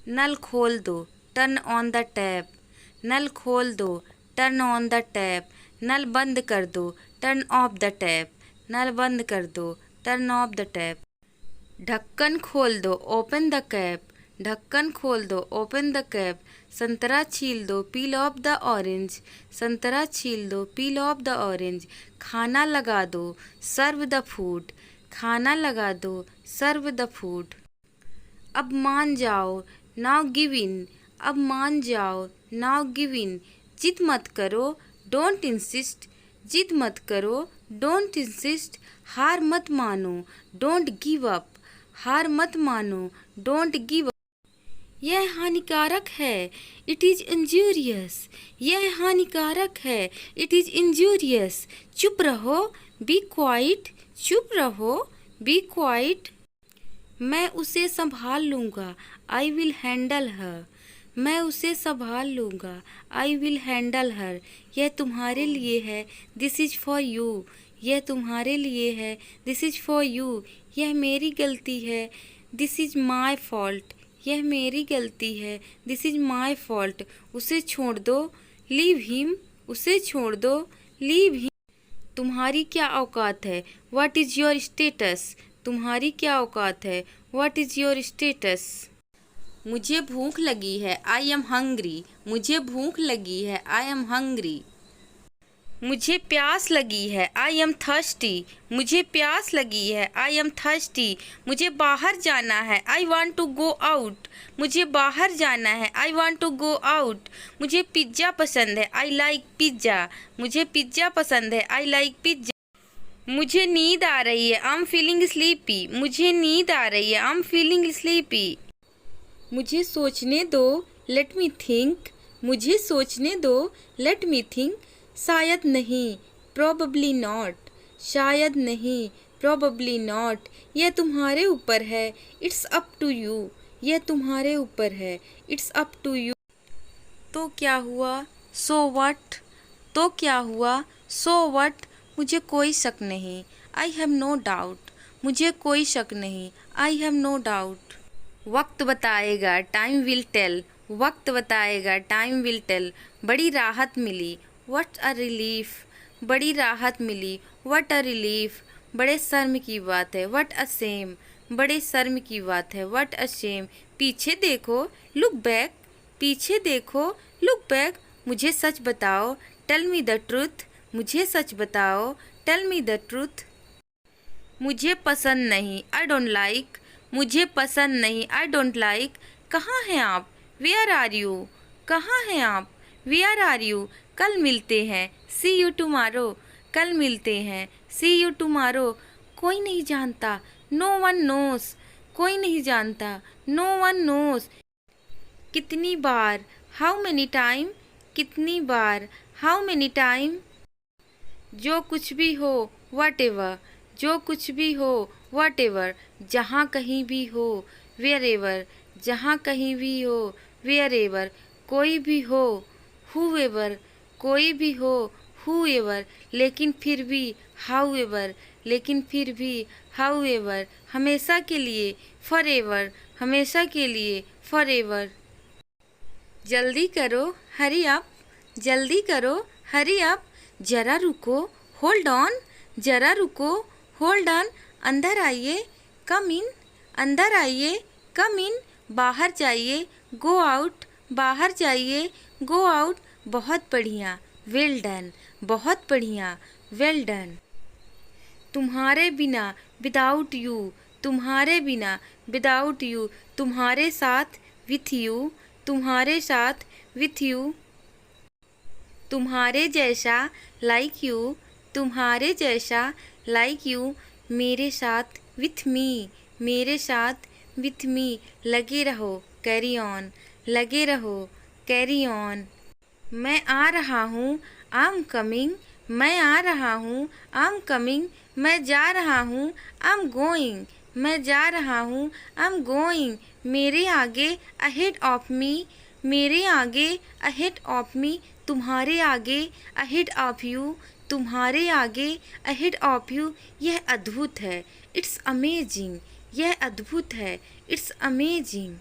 नल खोल दो, turn on the tap. नल खोल दो, टर्न ऑन द टैप। नल बंद कर दो, टर्न ऑफ द टैप। नल बंद कर दो, टर्न ऑफ द टैप। ढक्कन खोल दो, ओपन द कैप। ढक्कन खोल दो, ओपन द कैप। संतरा छील दो, पील ऑफ द ऑरेंज। संतरा छील दो, पील ऑफ द ऑरेंज। खाना लगा दो, सर्व द फूड। खाना लगा दो, सर्व द फूड। अब मान जाओ, नाउ गिव इन। अब मान जाओ, नाउ गिव इन। जिद मत करो, डोंट इंसिस्ट। जिद मत करो, डोंट इंसिस्ट। हार मत मानो, डोंट गिव अप। हार मत मानो, डोंट गिव अप। यह हानिकारक है, इट इज़ इंजूरियस। यह हानिकारक है, इट इज़ इंजूरियस। चुप रहो, बी क्वाइट। चुप रहो, बी क्वाइट। मैं उसे संभाल लूँगा, आई विल हैंडल हर। मैं उसे संभाल लूँगा, आई विल हैंडल हर। यह तुम्हारे लिए है, दिस इज़ फॉर यू। यह तुम्हारे लिए है, दिस इज़ फॉर यू। यह मेरी गलती है, दिस इज़ माई फॉल्ट। यह मेरी गलती है, दिस इज़ माई फॉल्ट। उसे छोड़ दो, लीव हिम। उसे छोड़ दो, लीव हिम। तुम्हारी क्या औकात है, व्हाट इज़ योर स्टेटस। तुम्हारी क्या औकात है, व्हाट इज़ योर स्टेटस। मुझे भूख लगी है, आई एम हंग्री। मुझे भूख लगी है, आई एम हंग्री। मुझे प्यास लगी है, आई एम थर्स्टी। मुझे प्यास लगी है, आई एम थर्स्टी। मुझे बाहर जाना है, I want to go out. मुझे बाहर जाना है, I want to go out. मुझे पिज्ज़ा पसंद है, आई लाइक पिज्ज़ा। मुझे पिज्ज़ा पसंद है, आई लाइक पिज्ज़ा। मुझे नींद आ रही है, आई एम फीलिंग स्लीपी। मुझे नींद आ रही है, आई एम फीलिंग स्लीपी। मुझे सोचने दो, लेट मी थिंक। मुझे सोचने दो, लेट मी थिंक। शायद नहीं, प्रोबेबली नॉट। शायद नहीं, प्रोबेबली नॉट। यह तुम्हारे ऊपर है, इट्स अप टू यू। यह तुम्हारे ऊपर है, इट्स अप टू यू। तो क्या हुआ, सो व्हाट। तो क्या हुआ, सो व्हाट। मुझे कोई शक नहीं, आई हैव नो डाउट। मुझे कोई शक नहीं, आई हैव नो डाउट। वक्त बताएगा, टाइम विल टेल। वक्त बताएगा, टाइम विल टेल। बड़ी राहत मिली, व्हाट अ रिलीफ। बड़ी राहत मिली, व्हाट अ रिलीफ। बड़े शर्म की बात है, व्हाट अ शेम। बड़े शर्म की बात है, व्हाट अ शेम। पीछे देखो, लुक बैक। पीछे देखो, लुक बैक। मुझे सच बताओ, टेल मी द ट्रूथ। मुझे सच बताओ, टेल मी द ट्रूथ। मुझे पसंद नहीं, आई डोंट लाइक। मुझे पसंद नहीं, आई डोंट लाइक। कहाँ हैं आप, वेयर आर यू। कहाँ हैं आप, वेयर आर यू। कल मिलते हैं, सी यू टुमारो। कल मिलते हैं, सी यू टुमारो। कोई नहीं जानता, नो वन नोस। कोई नहीं जानता, नो वन नोस। कितनी बार, हाउ मेनी टाइम। कितनी बार, हाउ मेनी टाइम। जो कुछ भी हो, वट एवर। जो कुछ भी हो, वट एवर। जहाँ कहीं भी हो, वेयर एवर। जहाँ कहीं भी हो, वेयर एवर। कोई भी हो, हु एवर। कोई भी हो, हु एवर। लेकिन फिर भी, हाउ एवर। लेकिन फिर भी, हाउ एवर। हमेशा के लिए, फॉर एवर। हमेशा के लिए, फॉर एवर। जल्दी करो, हरी अप। जल्दी करो, हरी अप। जरा रुको, होल्ड ऑन। जरा रुको, होल्ड ऑन। अंदर आइए, कम इन। अंदर आइए, कम इन। बाहर जाइए, गो आउट। बाहर जाइए, गो आउट। बहुत बढ़िया, वेल डन। बहुत बढ़िया, वेल डन। तुम्हारे बिना, विदाउट यू। तुम्हारे बिना, विदाउट यू। तुम्हारे साथ, विथ यू। तुम्हारे साथ, विथ यू। तुम्हारे जैसा, लाइक यू। तुम्हारे जैसा, लाइक यू। मेरे साथ, विथ मी। मेरे साथ, विथ मी। लगे रहो, कैरी ऑन। लगे रहो, कैरी ऑन। मैं आ रहा हूँ, आई एम कमिंग। मैं आ रहा हूँ, आई एम कमिंग। मैं जा रहा हूँ, आई एम गोइंग। मैं जा रहा हूँ, आई एम गोइंग। मेरे आगे, अहेड ऑफ मी। मेरे आगे, अहेड ऑफ मी। तुम्हारे आगे, अहेड ऑफ यू। तुम्हारे आगे, अहेड ऑफ यू। यह अद्भुत है, इट्स अमेजिंग। यह अद्भुत है, इट्स अमेजिंग।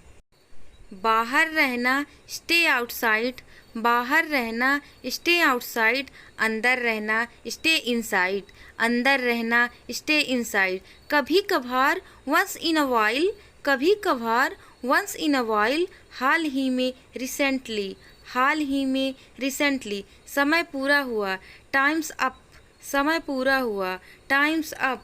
बाहर रहना स्टे आउटसाइड, बाहर रहना स्टे आउटसाइड, अंदर रहना स्टे इनसाइड, अंदर रहना स्टे इनसाइड। कभी कभार वंस इन अ वाइल, कभी कभार वंस इन अ वाइल, हाल ही में रिसेंटली, हाल ही में रिसेंटली। समय पूरा हुआ टाइम्स अप, समय पूरा हुआ टाइम्स अप।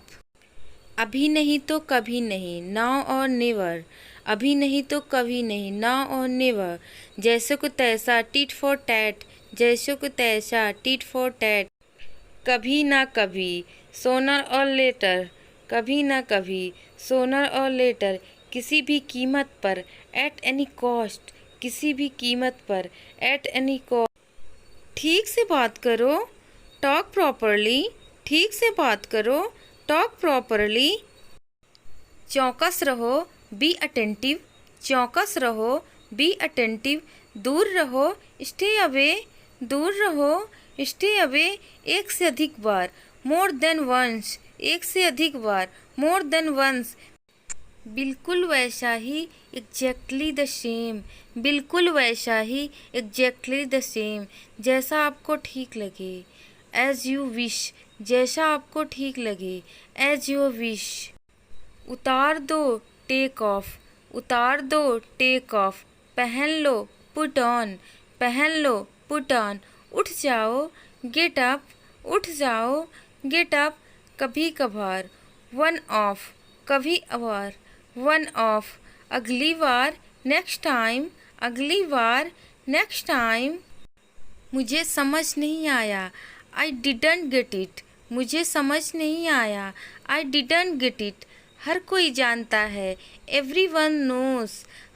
अभी नहीं तो कभी नहीं नाउ और नेवर, अभी नहीं तो कभी नहीं नाउ और नेवर। जैसे को तैसा टिट फॉर टैट, जैसे को तैसा टिट फॉर टैट। कभी ना कभी सोनर और लेटर, कभी ना कभी सोनर और लेटर। किसी भी कीमत पर एट एनी कॉस्ट, किसी भी कीमत पर एट एनी कॉस्ट। ठीक से बात करो टॉक प्रॉपरली, ठीक से बात करो टॉक प्रॉपरली। चौकस रहो बी अटेंटिव, चौकस रहो बी अटेंटिव। दूर रहो स्टे अवे, दूर रहो स्टे अवे। एक से अधिक बार मोर देन वंस, एक से अधिक बार मोर देन वंस। बिल्कुल वैसा ही एग्जैक्टली द सेम, बिल्कुल वैसा ही एग्जैक्टली द सेम। जैसा आपको ठीक लगे एज यू विश, जैसा आपको ठीक लगे एज यू विश। उतार दो टेक ऑफ, उतार दो टेक ऑफ। पहन लो पुट ऑन, पहन लो पुट ऑन। उठ जाओ गेट अप, उठ जाओ गेट अप। कभी कभार वन ऑफ, कभी कभार वन ऑफ। अगली बार नेक्स्ट टाइम, अगली बार नेक्स्ट टाइम। मुझे समझ नहीं आया आई डिडंट गेट इट, मुझे समझ नहीं आया आई डिडंट गेट इट। हर कोई जानता है एवरीवन नोज,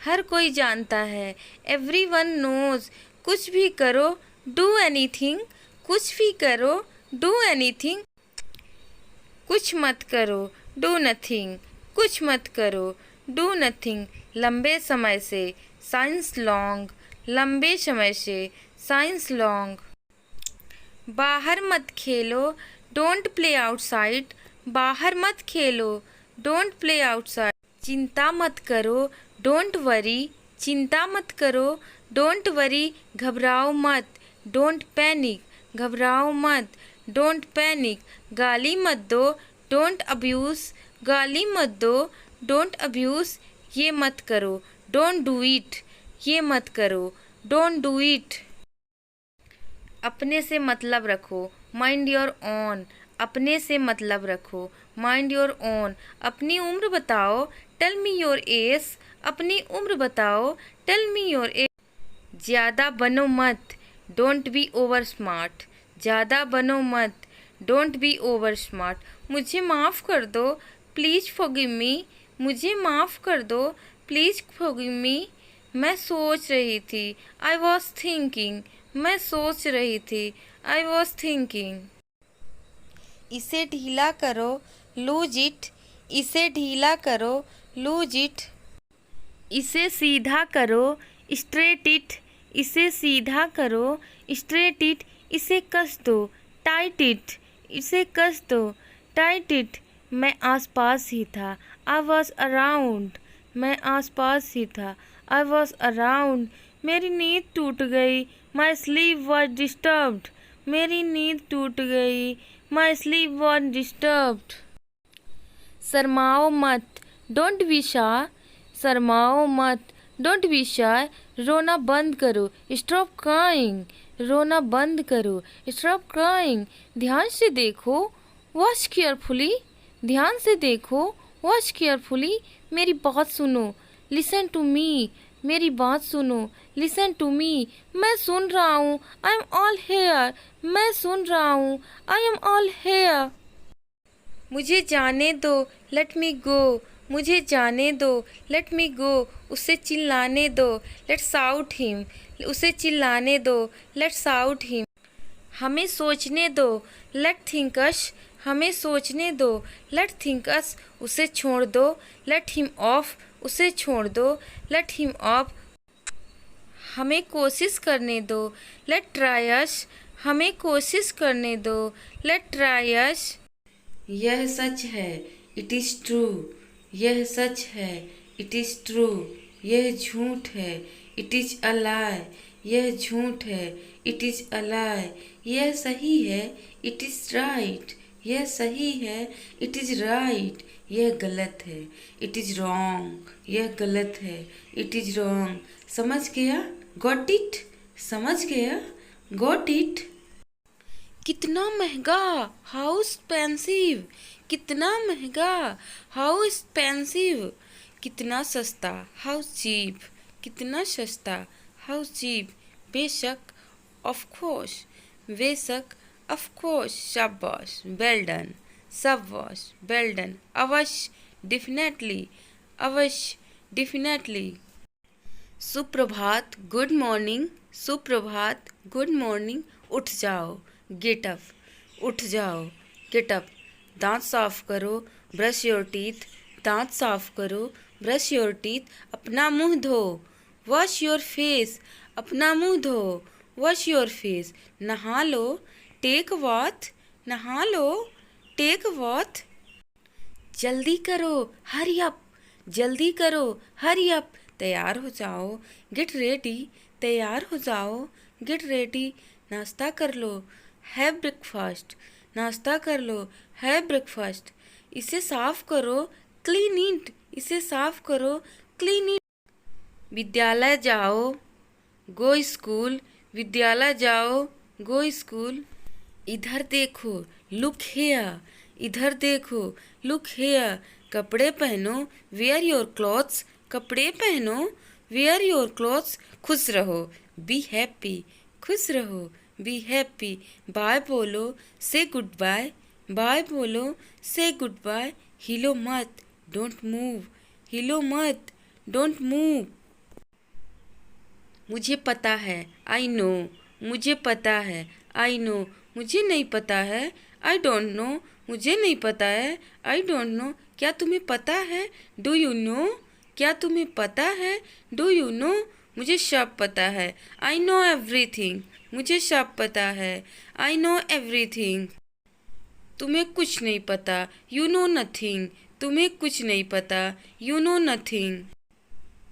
हर कोई जानता है एवरीवन नोज। कुछ भी करो डू एनीथिंग, कुछ भी करो डू एनीथिंग। कुछ मत करो डू नथिंग, कुछ मत करो डू नथिंग। लंबे समय से साइंस लॉन्ग, लंबे समय से साइंस लॉन्ग। बाहर मत खेलो डोंट प्ले आउटसाइड, बाहर मत खेलो डोंट प्ले आउटसाइड। चिंता मत करो डोंट वरी, चिंता मत करो डोंट वरी। घबराओ मत डोंट पैनिक, घबराओ मत डोंट पैनिक। गाली मत दो डोंट अब्यूज़, गाली मत दो डोंट अब्यूज़। ये मत करो डोंट डू इट, ये मत करो डोंट डू इट। अपने से मतलब रखो माइंड योर ओन, अपने से मतलब रखो माइंड योर ओन। अपनी उम्र बताओ टेल मी योर एज, अपनी उम्र बताओ टेल मी योर एज। ज़्यादा बनो मत डोंट बी ओवर स्मार्ट, ज़्यादा बनो मत डोंट बी ओवर स्मार्ट। मुझे माफ़ कर दो प्लीज़ फॉरगिव मी, मुझे माफ़ कर दो प्लीज़ फॉरगिव मी। मैं सोच रही थी आई वॉज थिंकिंग, मैं सोच रही थी आई वॉज थिंकिंग। इसे ढीला करो लूज इट, इसे ढीला करो लूज इट। इसे सीधा करो स्ट्रेट इट, इसे सीधा करो स्ट्रेट इट। इसे कस दो टाइट इट, इसे कस दो टाइट इट। मैं आसपास ही था आई वॉज अराउंड, मैं आसपास ही था आई वॉज अराउंड। मेरी नींद टूट गई माई स्लीप वॉज डिस्टर्ब्ड, मेरी नींद टूट गई माई स्लीप वॉज डिस्टर्ब्ड। शर्माओ मत डोंट बी शाय, शर्माओ मत डोंट बी शाय। रोना बंद करो स्टॉप क्राइंग, रोना बंद करो स्टॉप क्राइंग। ध्यान से देखो वॉच केयरफुली, ध्यान से देखो वॉच केयरफुली। मेरी बात सुनो लिसन टू मी, मेरी बात सुनो लिसन टू मी। मैं सुन रहा हूँ आई एम ऑल हेयर, मैं सुन रहा हूँ आई एम ऑल हेयर। मुझे जाने दो लेट मी गो, मुझे जाने दो लेट मी गो। उसे चिल्लाने दो लेट्स आउट हिम, उसे चिल्लाने दो लेट्स आउट हिम। हमें सोचने दो लेट थिंक अस, हमें सोचने दो लेट थिंक अस। उसे छोड़ दो लेट हिम ऑफ, उसे छोड़ दो लेट हिम ऑफ। हमें कोशिश करने दो लेट ट्राई अस, हमें कोशिश करने दो लेट ट्राई अस। यह सच है इट इज़ ट्रू, यह सच है इट इज़ ट्रू, यह झूठ है, इट इज़ अ लाई। यह झूठ है, इट इज़ अ लाई। यह सही है, इट इज़ राइट। यह सही है, इट इज़ राइट। यह गलत है, इट इज़ रॉन्ग। यह गलत है, इट इज़ रॉन्ग। समझ गया? Got it? समझ गया? Got it? कितना महंगा, हाउ एक्सपेंसिव। कितना महंगा, हाउ एक्सपेंसिव। कितना सस्ता, हाउ चीप। कितना सस्ता, हाउ चीप। बेशक, ऑफ कोर्स। बेशक, ऑफ कोर्स। शाबाश, वेल डन। शाबाश, वेल डन। अवश्य, डेफिनेटली। अवश्य, डेफिनेटली। सुप्रभात, गुड मॉर्निंग। सुप्रभात, गुड मॉर्निंग। उठ जाओ, गेट अप। उठ जाओ, गेट अप। दांत साफ करो, ब्रश योर टीथ। दांत साफ करो, ब्रश योर टीथ। अपना मुंह धो, वॉश योर फेस। अपना मुंह धो, वॉश योर फेस। नहा लो, टेक वॉथ। नहा लो, टेक वॉथ। जल्दी करो, हरी अप। जल्दी करो, हरी अप। तैयार हो जाओ, गेट रेडी। तैयार हो जाओ, गेट रेडी। नाश्ता कर लो, हैव ब्रेकफास्ट। नाश्ता कर लो, हैव ब्रेकफास्ट। इसे साफ करो, क्लीन इट। इसे साफ करो, क्लीन इट। विद्यालय जाओ, गो स्कूल। विद्यालय जाओ, गो स्कूल। इधर देखो, लुक हेयर। इधर देखो, लुक हेयर। कपड़े पहनो, वेयर योर क्लॉथ्स। कपड़े पहनो, वेयर योर क्लॉथ्स। खुश रहो, बी हैप्पी। खुश रहो, बी हैप्पी। बाय बोलो, से गुड बाय। बाय बोलो, से गुड बाय। हिलो मत, डोंट मूव। हिलो मत, डोंट मूव। मुझे पता है, आई नो। मुझे पता है, आई नो। मुझे नहीं पता है, आई डोंट नो। मुझे नहीं पता है, आई डोंट नो। क्या तुम्हें पता है, डू यू नो। क्या तुम्हें पता है, डू यू नो। मुझे सब पता है, आई नो एवरीथिंग। मुझे सब पता है, आई नो एवरीथिंग। तुम्हें कुछ नहीं पता, यू नो नथिंग। तुम्हें कुछ नहीं पता, यू नो नथिंग।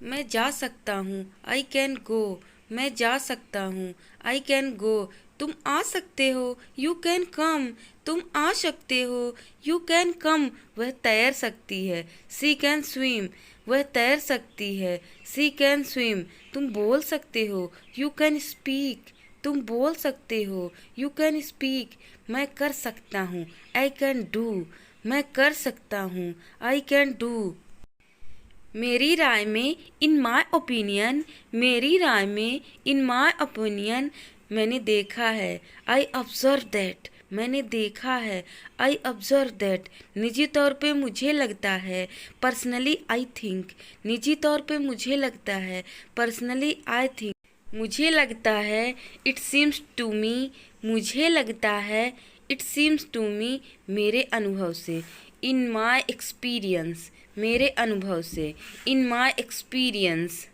मैं जा सकता हूँ, आई कैन गो। मैं जा सकता हूँ, आई कैन गो। तुम आ सकते हो, यू कैन कम। तुम आ सकते हो, यू कैन कम। वह तैर सकती है, सी कैन स्विम। वह तैर सकती है, सी कैन स्विम। तुम बोल सकते हो, यू कैन स्पीक। तुम बोल सकते हो, यू कैन स्पीक। मैं कर सकता हूँ, आई कैन डू। मैं कर सकता हूँ, आई कैन डू। मेरी राय में, इन माई ओपिनियन। मेरी राय में, इन माई ओपिनियन। मैंने देखा है, आई ऑब्जर्व दैट। मैंने देखा है, आई ऑब्जर्व दैट। निजी तौर पे मुझे लगता है, पर्सनली आई थिंक। निजी तौर पे मुझे लगता है, पर्सनली आई थिंक। मुझे लगता है, इट सीम्स टू मी। मुझे लगता है, इट सीम्स टू मी। मेरे अनुभव से, इन माई एक्सपीरियंस। मेरे अनुभव से, इन माई एक्सपीरियंस।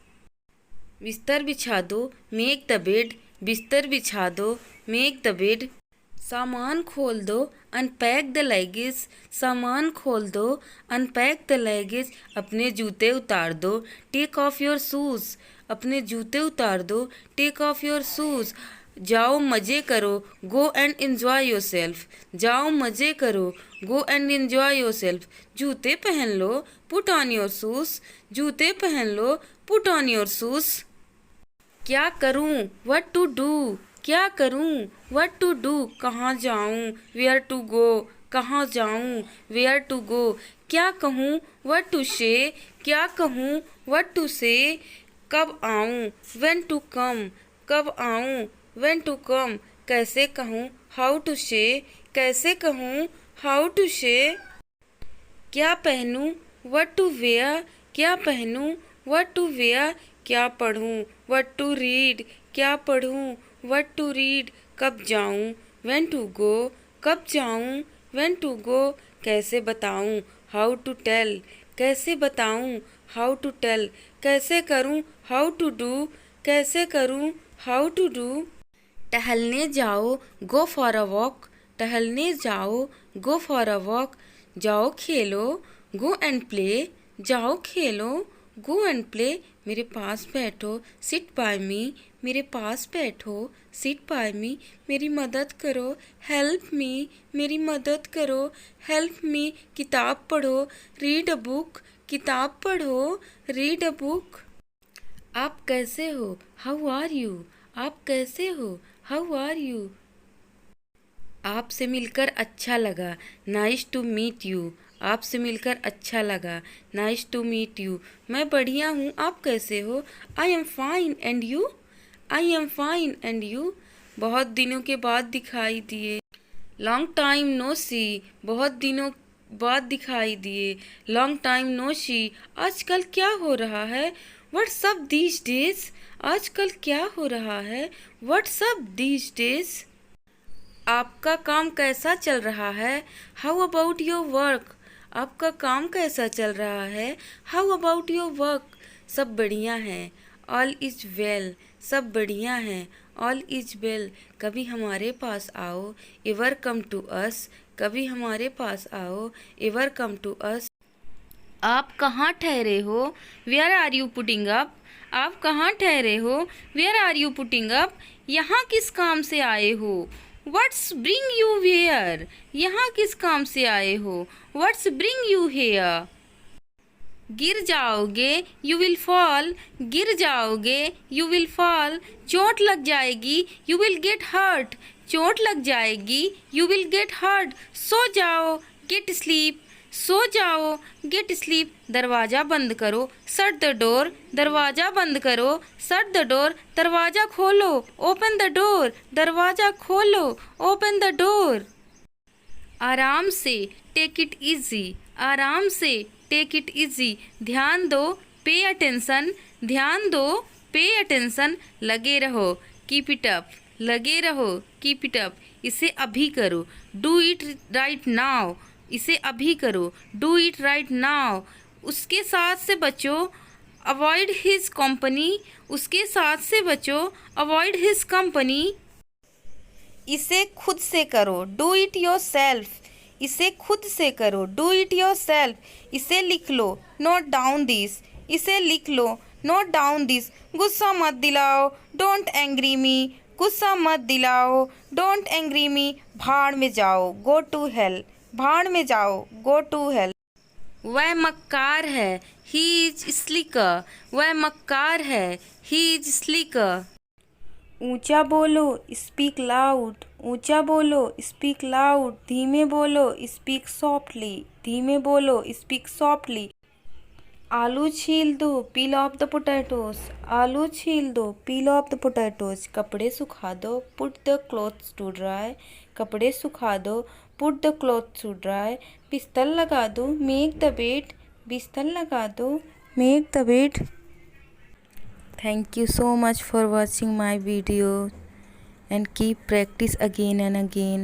बिस्तर बिछा दो, मेक द बेड। बिस्तर बिछा दो, मेक द बेड। सामान खोल दो, अनपैक द लगेज। सामान खोल दो, अनपैक द लगेज। अपने जूते उतार दो, टेक ऑफ योर शूज़। अपने जूते उतार दो, टेक ऑफ योर शूज़। जाओ मज़े करो, go and enjoy your self. जाओ मज़े करो, go and enjoy your self. जूते पहन लो, पुट ऑन योर शूज़। जूते पहन लो, पुट ऑन योर शूज़। क्या करूं, व्हाट टू डू। क्या करूं, व्हाट टू डू। कहाँ जाऊं, वेयर टू गो। कहाँ जाऊं, वेयर टू गो। क्या कहूं, व्हाट टू से। क्या कहूं, व्हाट टू से। कब आऊं, व्हेन टू कम। कब आऊं, व्हेन टू कम। कैसे कहूं, हाउ टू से। कैसे कहूं, हाउ टू से। क्या पहनूं, व्हाट टू वेयर। क्या पहनूं, व्हाट टू वेयर। क्या पढ़ूं, व्हाट टू रीड। क्या पढ़ूं, व्हाट टू रीड। कब जाऊं, व्हेन टू गो। कब जाऊं, व्हेन टू गो। कैसे बताऊं, हाउ टू टेल। कैसे बताऊं, हाउ टू टेल। कैसे करूं, हाउ टू डू। कैसे करूं, हाउ टू डू। टहलने जाओ, गो फॉर अ वॉक। टहलने जाओ, गो फॉर अ वॉक। जाओ खेलो, गो एंड प्ले। जाओ खेलो, गो एंड प्ले, मेरे पास बैठो, सिट बाय मी, मेरे पास बैठो, सिट बाय मी, मेरी मदद करो, हेल्प मी, मेरी मदद करो, हेल्प मी, किताब पढ़ो, रीड अ बुक, किताब पढ़ो, रीड अ बुक। आप कैसे हो, हाउ आर यू, आप कैसे हो, हाउ आर यू। आपसे मिलकर अच्छा लगा, नाइस टू मीट यू, आपसे मिलकर अच्छा लगा, नाइस टू मीट यू। मैं बढ़िया हूँ, आप कैसे हो, I am fine and you, I am fine and you. बहुत दिनों के बाद दिखाई दिए, लॉन्ग टाइम नो सी, बहुत दिनों बाद दिखाई दिए, लॉन्ग टाइम नो सी। आजकल क्या हो रहा है, व्हाट्स अप दीज डेज, आजकल क्या हो रहा है, व्हाट्स अप दीज डेज। आपका काम कैसा चल रहा है, हाउ अबाउट योर वर्क, आपका काम कैसा चल रहा है, हाउ अबाउट योर वर्क। सब बढ़िया है, ऑल इज वेल, सब बढ़िया है, ऑल इज वेल। कभी हमारे पास आओ, एवर कम टू अस, कभी हमारे पास आओ, एवर कम टू अस। आप कहाँ ठहरे हो, where are you putting up, आप कहाँ ठहरे हो, where are you putting up. यहाँ किस काम से आए हो, व्हाट्स ब्रिंग यू हेयर, यहाँ किस काम से आए हो, व्हाट्स ब्रिंग यू हेयर। गिर जाओगे, यू विल फॉल, गिर जाओगे, यू विल फॉल। चोट लग जाएगी, यू विल गेट हर्ट, चोट लग जाएगी, यू विल गेट हर्ट। सो जाओ, गेट स्लीप, सो जाओ, गेट स्लीप। दरवाज़ा बंद करो, शट द डोर, दरवाज़ा बंद करो, शट द डोर। दरवाज़ा खोलो, ओपन द डोर, दरवाज़ा खोलो, ओपन द डोर। आराम से, टेक इट इजी, आराम से, टेक इट इजी। ध्यान दो, पे अटेंशन, ध्यान दो, पे अटेंशन। लगे रहो, कीप इट अप, लगे रहो, कीप इट अप। इसे अभी करो, डू इट राइट नाउ, इसे अभी करो, डू इट राइट नाउ। उसके साथ से बचो, अवॉइड हिज कंपनी, उसके साथ से बचो, अवॉइड हिज कंपनी। इसे खुद से करो, डू इट योर सेल्फ, इसे खुद से करो, डू इट योर सेल्फ। इसे लिख लो, नोट डाउन दिस, इसे लिख लो, नोट डाउन दिस। गुस्सा मत दिलाओ, डोंट एंग्री मी, गुस्सा मत दिलाओ, डोंट एंग्री मी। भाड़ में जाओ, गो टू हेल, भाड़ में जाओ, गो टू हेल। वह मक्कार है, ही इज स्लीकर, वह मक्कार है, ही इज स्लीकर। ऊंचा बोलो, स्पीक लाउड, ऊंचा बोलो, स्पीक लाउड। धीमे बोलो, स्पीक सॉफ्टली, धीमे बोलो, स्पीक सॉफ्टली। आलू छील दो, पील ऑफ द पोटैटोज, आलू छील दो, पील ऑफ द पोटैटोज। कपड़े सुखा दो, put the clothes to dry, कपड़े सुखा दो, put the clothes to dry. बिस्तर लगा दो, मेक द बेड, बिस्तर लगा दो, make the bed. Thank you so much for watching my video and keep practice again and again.